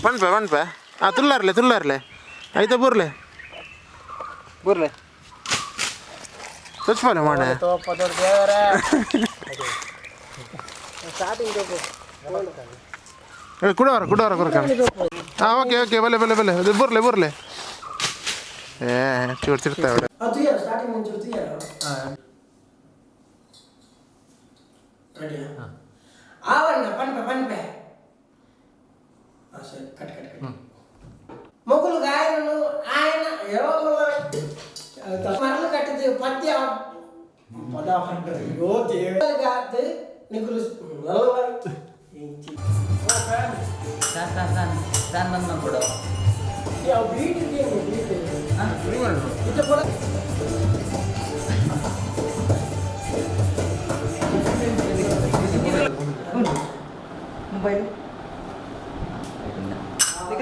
ಪಣ್ಪೆ ತುಳ್ಳಾರ್ಲೆ ಆಯ್ತಾ ಬುರ್ಲೆ ಸ್ವಚ್ಛ ಮಾಡೆ ಕುಡವರ ಕೊರಕ ಹಾಂ ಓಕೆ ಬಲೆ ಅದು ಬುರ್ಲೆ ಏ ಚೂಡ್ಸಿರ್ತಾವೆ మొగులు గాయనను ఆయన ఎవరు మరలు కట్టింది పద్య కాదు నీకు కూడా ಮೊಬೈಲ್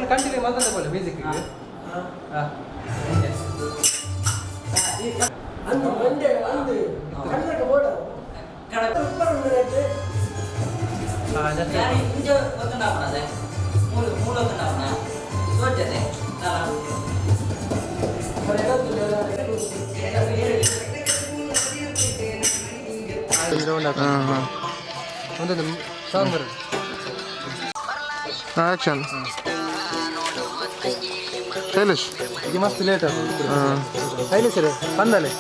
ಕಂಟಿನ್ಯೂ ಮಾತಾಡಬಹುದು ಮ್ಯೂಸಿಕ್ ಒಂದೊಂದು ಸಾಂಗ್ ಬರುತ್ತೆ ಆಕ್ಷನ್ ಶೈಲೇಶ್ ಇದು ಮಸ್ತ್ ಲೇಟ್ ಶೈಲೇಶ್ ರೇ ಬಂದಲೆ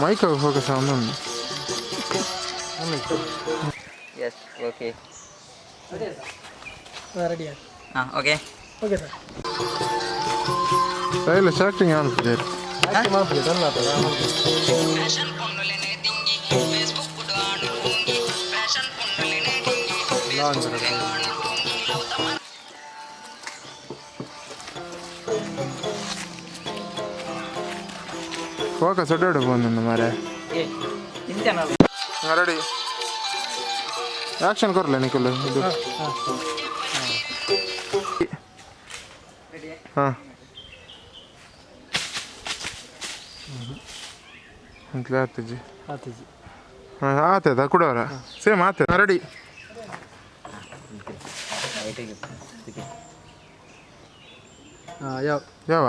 mic focus on yes okay ready ಹಾಂ okay okay sir Shailesh acting on figure focus ಒಡ್ಡಾಡು ಬಂದು ಮಾರೆ ರೆಡಿ ಆಕ್ಷನ್ ಕೊರಲ್ಲ ನಿಖಲ್ ಇದು ಹಾಂ ಅಂತಲೇ ಆತಜ್ಜಿ ಹಾಂ ಆತದ ಕೊಡೋರ ಸೇಮ್ ಆತದ ರೆಡಿ ಯಾವ ಯಾವ